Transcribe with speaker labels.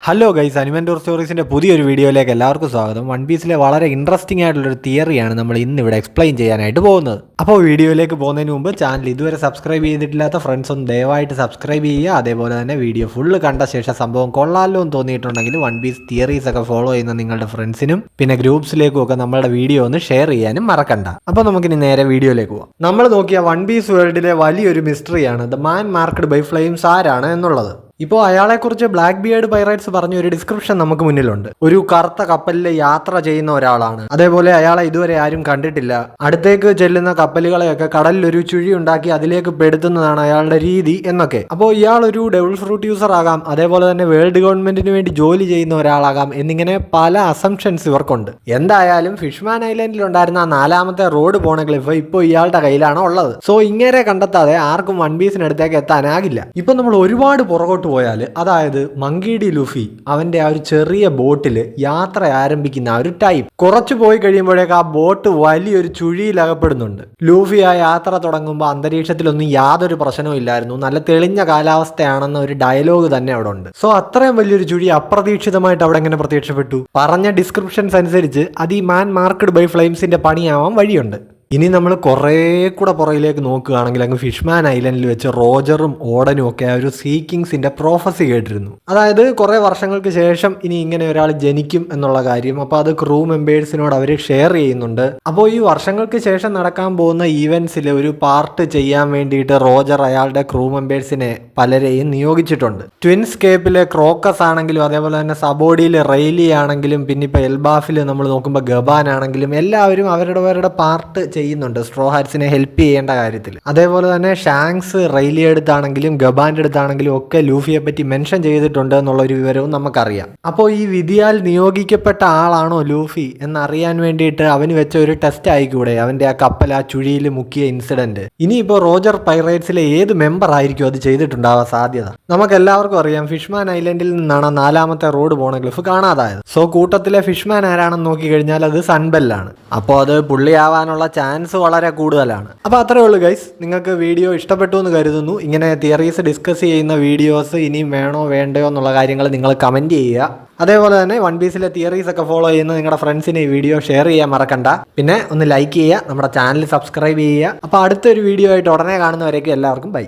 Speaker 1: Hello guys, അനുമെൻറ്റോർ സ്റ്റോറീസിൻ്റെ പുതിയൊരു വീഡിയോയിലേക്ക് എല്ലാവർക്കും സ്വാഗതം. വൺ പീസിലെ വളരെ ഇൻട്രസ്റ്റിംഗ് ആയിട്ടുള്ളൊരു തിയറിയാണ് നമ്മൾ ഇന്നിവിടെ എക്സ്പ്ലെയിൻ ചെയ്യാനായിട്ട് പോകുന്നത്. അപ്പോൾ വീഡിയോയിലേക്ക് പോകുന്നതിന് മുമ്പ് ചാനൽ ഇതുവരെ സബ്സ്ക്രൈബ് ചെയ്തിട്ടില്ലാത്ത ഫ്രണ്ട്സ് ഒന്ന് ദയവായിട്ട് സബ്സ്ക്രൈബ് ചെയ്യുക. അതേപോലെ തന്നെ വീഡിയോ ഫുള്ള് കണ്ട ശേഷം സംഭവം കൊള്ളാമല്ലോ എന്ന് തോന്നിയിട്ടുണ്ടെങ്കിൽ വൺ പീസ് തിയറീസ് ഒക്കെ ഫോളോ ചെയ്യുന്ന നിങ്ങളുടെ ഫ്രണ്ട്സിനും പിന്നെ ഗ്രൂപ്പ്സിലേക്കും ഒക്കെ നമ്മളുടെ വീഡിയോ ഒന്ന് ഷെയർ ചെയ്യാനും മറക്കണ്ട. അപ്പോൾ നമുക്കിനി നേരെ വീഡിയോയിലേക്ക് പോകാം. നമ്മൾ നോക്കിയ വൺ പീസ് വേൾഡിലെ വലിയൊരു മിസ്റ്ററിയാണ് the man marked by flames ആരാണ് എന്നുള്ളത്. ഇപ്പോൾ അയാളെക്കുറിച്ച് ബ്ലാക്ക് ബിയേർഡ് പൈറേറ്റ്സ് പറഞ്ഞ ഒരു ഡിസ്ക്രിപ്ഷൻ നമുക്ക് മുന്നിലുണ്ട്. ഒരു കറുത്ത കപ്പലിൽ യാത്ര ചെയ്യുന്ന ഒരാളാണ്. അതേപോലെ അയാളെ ഇതുവരെ ആരും കണ്ടിട്ടില്ല. അടുത്തേക്ക് ചെല്ലുന്ന കപ്പലുകളെയൊക്കെ കടലിൽ ഒരു ചുഴി ഉണ്ടാക്കി അതിലേക്ക് പെടുത്തുന്നതാണ് അയാളുടെ രീതി എന്നൊക്കെ. അപ്പോൾ ഇയാൾ ഒരു ഡെവിൾ ഫ്രൂട്ട് യൂസർ ആകാം, അതേപോലെ തന്നെ വേൾഡ് ഗവൺമെന്റിന് വേണ്ടി ജോലി ചെയ്യുന്ന ഒരാളാകാം എന്നിങ്ങനെ പല അസംഷൻസ് ഇവർക്കുണ്ട്. എന്തായാലും ഫിഷ്മാൻ ഐലൻഡിൽ ഉണ്ടായിരുന്ന ആ 4ാമത്തെ റോഡ് പോണ ക്ലിഫ് ഇപ്പോൾ ഇയാളുടെ കയ്യിലാണ് ഉള്ളത്. സോ ഇങ്ങനെ കണ്ടെത്താതെ ആർക്കും വൺ പീസിനടുത്തേക്ക് എത്താനാകില്ല. ഇപ്പൊ നമ്മൾ ഒരുപാട് പുറകോട്ട് പോയാൽ, അതായത് മങ്കി ഡി ലുഫി അവന്റെ ആ ഒരു ചെറിയ ബോട്ടിൽ യാത്ര ആരംഭിക്കുന്ന ആ ഒരു ടൈം കുറച്ചു പോയി കഴിയുമ്പോഴേക്ക് ആ ബോട്ട് വലിയൊരു ചുഴിയിൽ അകപ്പെടുന്നുണ്ട്. ലൂഫി ആ യാത്ര തുടങ്ങുമ്പോൾ അന്തരീക്ഷത്തിലൊന്നും യാതൊരു പ്രശ്നവും ഇല്ലായിരുന്നു, നല്ല തെളിഞ്ഞ കാലാവസ്ഥയാണെന്ന ഒരു ഡയലോഗ് തന്നെ അവിടെ ഉണ്ട്. സോ അത്രയും വലിയൊരു ചുഴി അപ്രതീക്ഷിതമായിട്ട് അവിടെ എങ്ങനെ പ്രത്യക്ഷപ്പെട്ടു? പറഞ്ഞ ഡിസ്ക്രിപ്ഷൻസ് അനുസരിച്ച് അത് ഈ മാൻ മാർക്ക്ഡ് ബൈ ഫ്ലെയിംസിന്റെ പണിയാവാൻ വഴിയുണ്ട്. ഇനി നമ്മൾ കുറേ കൂടെ പുറകിലേക്ക് നോക്കുകയാണെങ്കിൽ അങ്ങ് ഫിഷ്മാൻ ഐലൻഡിൽ വെച്ച് റോജറും ഓഡനും ഒക്കെ ആ ഒരു സീക്കിങ്സിന്റെ പ്രോഫസി കേട്ടിരുന്നു. അതായത് കുറേ വർഷങ്ങൾക്ക് ശേഷം ഇനി ഇങ്ങനെ ഒരാൾ ജനിക്കും എന്നുള്ള കാര്യം. അപ്പോൾ അത് ക്രൂ മെമ്പേഴ്സിനോട് അവർ ഷെയർ ചെയ്യുന്നുണ്ട്. അപ്പോൾ ഈ വർഷങ്ങൾക്ക് ശേഷം നടക്കാൻ പോകുന്ന ഈവൻസിൽ ഒരു പാർട്ട് ചെയ്യാൻ വേണ്ടിയിട്ട് റോജർ അയാളുടെ ക്രൂ മെമ്പേഴ്സിനെ പലരെയും നിയോഗിച്ചിട്ടുണ്ട്. ട്വിൻസ്കേപ്പിലെ ക്രോക്കസ് ആണെങ്കിലും അതേപോലെ തന്നെ സബോഡിയിലെ റെയിലി ആണെങ്കിലും പിന്നെ ഇപ്പോൾ എൽബാഫിൽ നമ്മൾ നോക്കുമ്പോൾ ഗബാൻ ആണെങ്കിലും എല്ലാവരും അവരുടെ പാർട്ട് ചെയ്യുന്നുണ്ട് സ്ട്രോ ഹാറ്റ്സിനെ ഹെൽപ്പ് ചെയ്യേണ്ട കാര്യത്തിൽ. അതേപോലെ തന്നെ ഷാങ്സ് റെയിലിയെ അടുത്താണെങ്കിലും ഗബാന്റെ അടുത്താണെങ്കിലും ഒക്കെ ലൂഫിയെ പറ്റി മെൻഷൻ ചെയ്തിട്ടുണ്ട് എന്നുള്ളൊരു വിവരവും നമുക്കറിയാം. അപ്പോൾ ഈ വിധിയാൽ നിയോഗിക്കപ്പെട്ട ആളാണോ ലൂഫി എന്നറിയാൻ വേണ്ടിയിട്ട് അവന് വെച്ച ഒരു ടെസ്റ്റ് ആയിക്കൂടെ അവന്റെ ആ കപ്പൽ ആ ചുഴിയിൽ മുക്കിയ ഇൻസിഡന്റ്? ഇനിയിപ്പോൾ റോജർ പൈറേറ്റ്സിലെ ഏത് മെമ്പർ ആയിരിക്കും അത് ചെയ്തിട്ടുണ്ടാവാൻ സാധ്യത? നമുക്ക് എല്ലാവർക്കും അറിയാം ഫിഷ്മാൻ ഐലൻഡിൽ നിന്നാണ് 4ാമത്തെ റോഡ് പോണ ക്ലിഫ് കാണാതായത്. സോ കൂട്ടത്തിലെ ഫിഷ്മാൻ ആരാണെന്ന് നോക്കി കഴിഞ്ഞാൽ അത് സൺബെല്ലാണ്. അപ്പോൾ അത് പുള്ളിയാവാനുള്ള ചാൻസ് വളരെ കൂടുതലാണ്. അപ്പോൾ അത്രേ ഉള്ളൂ ഗൈസ്. നിങ്ങൾക്ക് വീഡിയോ ഇഷ്ടപ്പെട്ടു എന്ന് കരുതുന്നു. ഇങ്ങനെ തിയറീസ് ഡിസ്കസ് ചെയ്യുന്ന വീഡിയോസ് ഇനിയും വേണോ വേണ്ടയോ എന്നുള്ള കാര്യങ്ങൾ നിങ്ങൾ കമൻറ്റ് ചെയ്യുക. അതേപോലെ തന്നെ വൺ പീസിലെ തിയറീസ് ഒക്കെ ഫോളോ ചെയ്യുന്ന നിങ്ങളുടെ ഫ്രണ്ട്സിന് ഈ വീഡിയോ ഷെയർ ചെയ്യാൻ മറക്കണ്ട. പിന്നെ ഒന്ന് ലൈക്ക് ചെയ്യുക, നമ്മുടെ ചാനൽ സബ്സ്ക്രൈബ് ചെയ്യുക. അപ്പോൾ അടുത്തൊരു വീഡിയോ ആയിട്ട് ഉടനെ കാണുന്നവരേക്കും എല്ലാവർക്കും ബൈ.